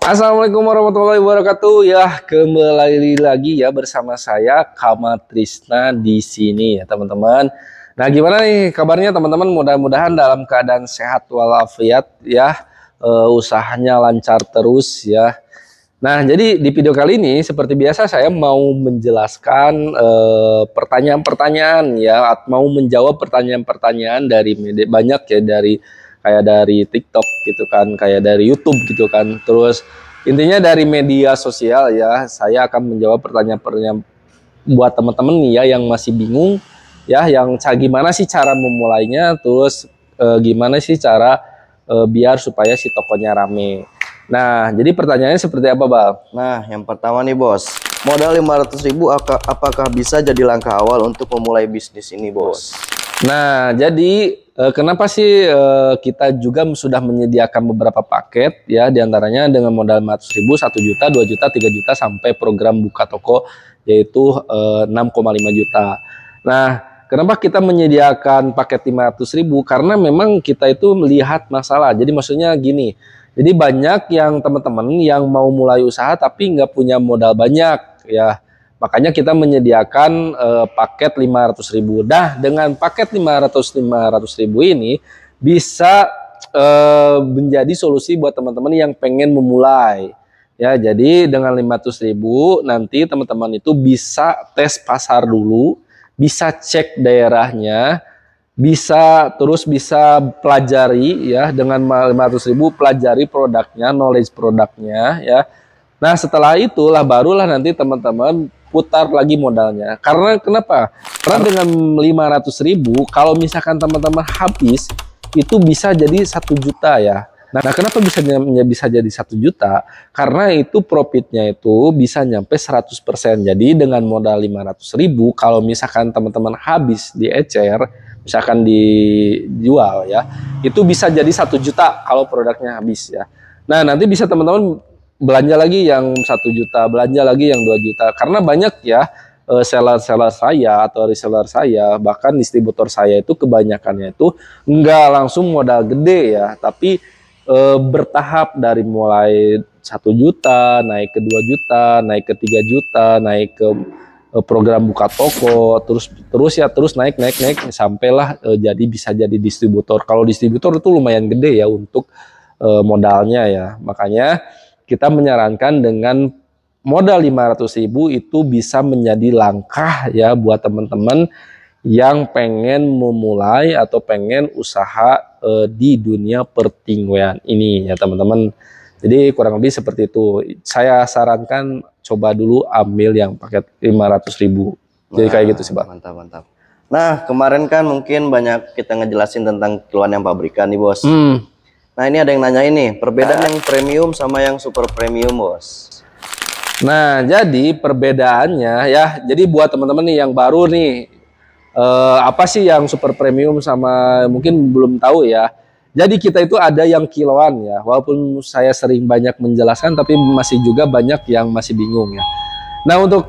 Assalamualaikum warahmatullahi wabarakatuh. Ya, kembali lagi ya bersama saya Kamatrisna di sini ya, teman-teman. Nah, gimana nih kabarnya teman-teman? Mudah-mudahan dalam keadaan sehat walafiat ya, usahanya lancar terus ya. Nah, jadi di video kali ini seperti biasa saya mau menjelaskan pertanyaan-pertanyaan ya, mau menjawab pertanyaan-pertanyaan dari media, banyak ya, dari kayak dari TikTok gitu kan, kayak dari YouTube gitu kan. Terus intinya dari media sosial ya, saya akan menjawab pertanyaan-pertanyaan buat teman-teman nih ya yang masih bingung ya, yang gimana sih cara memulainya, terus gimana sih cara biar supaya si tokonya rame. Nah, jadi pertanyaannya seperti apa, Bal? Nah, yang pertama nih, Bos. Modal 500.000 apakah bisa jadi langkah awal untuk memulai bisnis ini, Bos? Nah, jadi kenapa sih kita juga sudah menyediakan beberapa paket ya, diantaranya dengan modal 500.000, 1 juta, 2 juta, 3 juta, sampai program buka toko yaitu 6,5 juta. Nah, kenapa kita menyediakan paket 500.000? Karena memang kita itu melihat masalah. Jadi maksudnya gini, jadi banyak yang teman-teman yang mau mulai usaha tapi nggak punya modal banyak ya. Makanya kita menyediakan paket 500.000. Nah, dengan paket 500.000 ini bisa menjadi solusi buat teman-teman yang pengen memulai. Ya, jadi dengan 500.000 nanti teman-teman itu bisa tes pasar dulu, bisa cek daerahnya, bisa pelajari ya, dengan 500.000 pelajari produknya, knowledge produknya ya. Nah, setelah itulah barulah nanti teman-teman putar lagi modalnya. Karena kenapa? Karena dengan 500.000 kalau misalkan teman-teman habis itu bisa jadi 1 juta ya. Nah, kenapa bisa jadi 1 juta? Karena itu profitnya itu bisa nyampe 100%. Jadi dengan modal 500.000 kalau misalkan teman-teman habis di ecer, misalkan dijual ya, itu bisa jadi 1 juta kalau produknya habis ya. Nah, nanti bisa teman-teman belanja lagi yang 1 juta, belanja lagi yang 2 juta. Karena banyak ya seller-seller saya atau reseller saya, bahkan distributor saya itu kebanyakannya itu nggak langsung modal gede ya, tapi bertahap dari mulai 1 juta, naik ke 2 juta, naik ke 3 juta, naik ke program buka toko, terus naik sampailah jadi bisa jadi distributor. Kalau distributor itu lumayan gede ya untuk modalnya ya. Makanya kita menyarankan dengan modal 500.000 itu bisa menjadi langkah ya buat teman-teman yang pengen memulai atau pengen usaha di dunia pertingguan ini ya, teman-teman. Jadi kurang lebih seperti itu. Saya sarankan coba dulu ambil yang paket 500.000. Jadi kayak gitu sih, Bang. Mantap. Nah, kemarin kan mungkin banyak kita ngejelasin tentang kiloan yang pabrikan nih, Bos. Nah, ini ada yang nanya ini, perbedaan yang premium sama yang super premium, Bos. Nah, jadi perbedaannya ya, jadi buat teman-teman nih yang baru nih, apa sih yang super premium sama mungkin belum tahu ya. Jadi kita itu ada yang kiloan ya, walaupun saya sering banyak menjelaskan tapi masih juga banyak yang masih bingung ya. Nah, untuk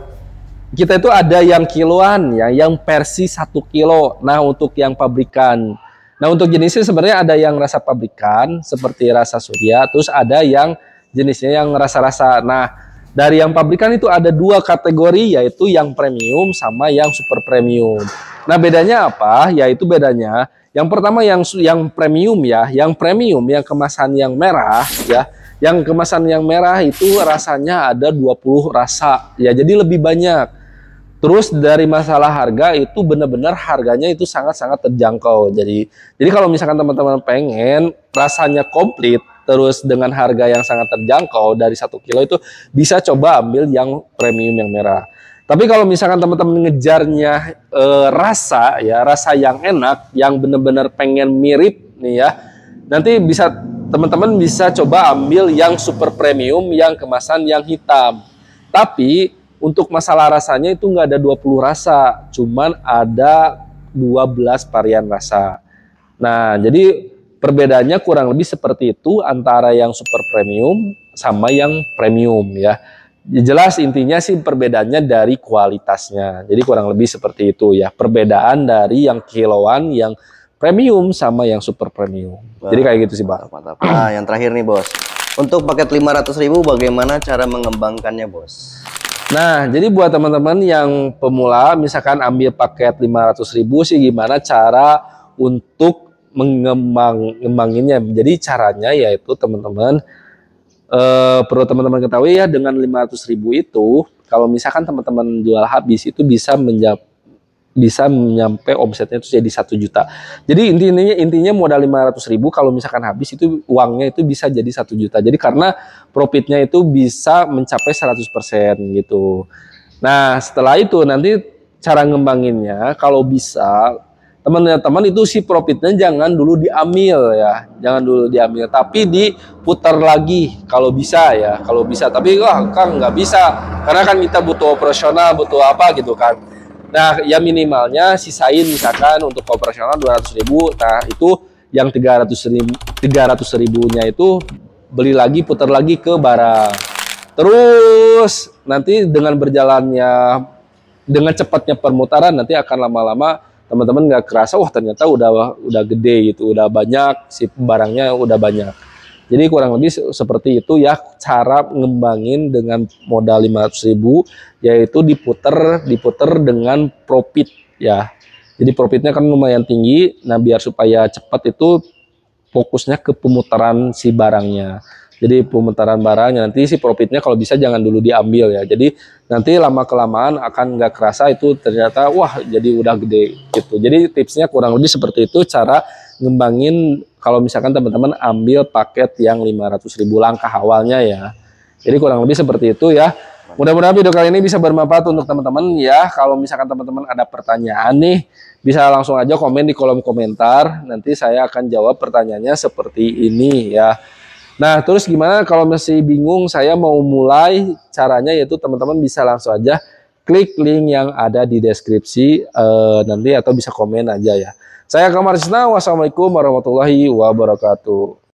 kita itu ada yang kiloan ya, yang versi 1 kilo. Nah, untuk yang pabrikan. Nah, untuk jenisnya sebenarnya ada yang rasa pabrikan seperti rasa surya, terus ada yang jenisnya yang rasa-rasa. Nah, dari yang pabrikan itu ada 2 kategori, yaitu yang premium sama yang super premium. Nah, bedanya apa? Yaitu bedanya yang pertama yang premium ya, yang premium yang kemasan yang merah ya. Yang kemasan yang merah itu rasanya ada 20 rasa ya, jadi lebih banyak. Terus dari masalah harga itu benar-benar harganya itu sangat-sangat terjangkau. Jadi kalau misalkan teman-teman pengen rasanya komplit terus dengan harga yang sangat terjangkau dari 1 kilo itu bisa coba ambil yang premium yang merah. Tapi kalau misalkan teman-teman ngejarnya rasa ya, rasa yang enak, yang benar-benar pengen mirip nih ya, nanti bisa teman-teman bisa coba ambil yang super premium yang kemasan yang hitam. Tapi untuk masalah rasanya itu nggak ada 20 rasa, cuman ada 12 varian rasa. Nah, jadi perbedaannya kurang lebih seperti itu antara yang super premium sama yang premium ya. Jelas intinya sih perbedaannya dari kualitasnya. Jadi kurang lebih seperti itu ya. Perbedaan dari yang kiloan, yang premium sama yang super premium. Jadi kayak gitu sih, Bang. Mantap. Nah, yang terakhir nih, Bos. Untuk paket 500.000 bagaimana cara mengembangkannya, Bos? Nah, jadi buat teman-teman yang pemula, misalkan ambil paket 500.000 sih gimana cara untuk mengembanginnya. Jadi caranya yaitu teman-teman perlu teman-teman ketahui ya, dengan 500.000 itu kalau misalkan teman-teman jual habis itu bisa menyampai omsetnya itu jadi 1 juta. Jadi intinya modal 500.000 kalau misalkan habis itu uangnya itu bisa jadi 1 juta. Jadi karena profitnya itu bisa mencapai 100% gitu. Nah, setelah itu nanti cara ngembanginnya kalau bisa teman-teman itu si profitnya jangan dulu diambil ya. Jangan dulu diambil tapi diputar lagi kalau bisa ya. Kalau bisa, tapi wah Kang nggak bisa karena kan kita butuh operasional, butuh apa gitu kan. Nah, ya minimalnya sisain misalkan untuk operasional 200.000. Nah, itu yang 300.000-nya itu beli lagi, putar lagi ke barang. Terus nanti dengan berjalannya, dengan cepatnya permutaran nanti akan lama-lama teman-teman nggak kerasa, wah ternyata udah gede gitu, udah banyak si barangnya udah banyak. Jadi kurang lebih seperti itu ya cara ngembangin dengan modal 500.000, yaitu diputer dengan profit ya. Jadi profitnya kan lumayan tinggi. Nah, biar supaya cepat itu fokusnya ke pemutaran si barangnya. Jadi pemutaran barangnya nanti si profitnya kalau bisa jangan dulu diambil ya. Jadi nanti lama kelamaan akan nggak kerasa itu ternyata wah jadi udah gede gitu. Jadi tipsnya kurang lebih seperti itu cara ngembangin kalau misalkan teman-teman ambil paket yang 500.000 langkah awalnya ya. Jadi kurang lebih seperti itu ya. Mudah-mudahan video kali ini bisa bermanfaat untuk teman-teman ya. Kalau misalkan teman-teman ada pertanyaan nih, bisa langsung aja komen di kolom komentar. Nanti saya akan jawab pertanyaannya seperti ini ya. Nah, terus gimana kalau masih bingung saya mau mulai caranya, yaitu teman-teman bisa langsung aja klik link yang ada di deskripsi nanti atau bisa komen aja ya. Saya Kang Marsna, wassalamualaikum warahmatullahi wabarakatuh.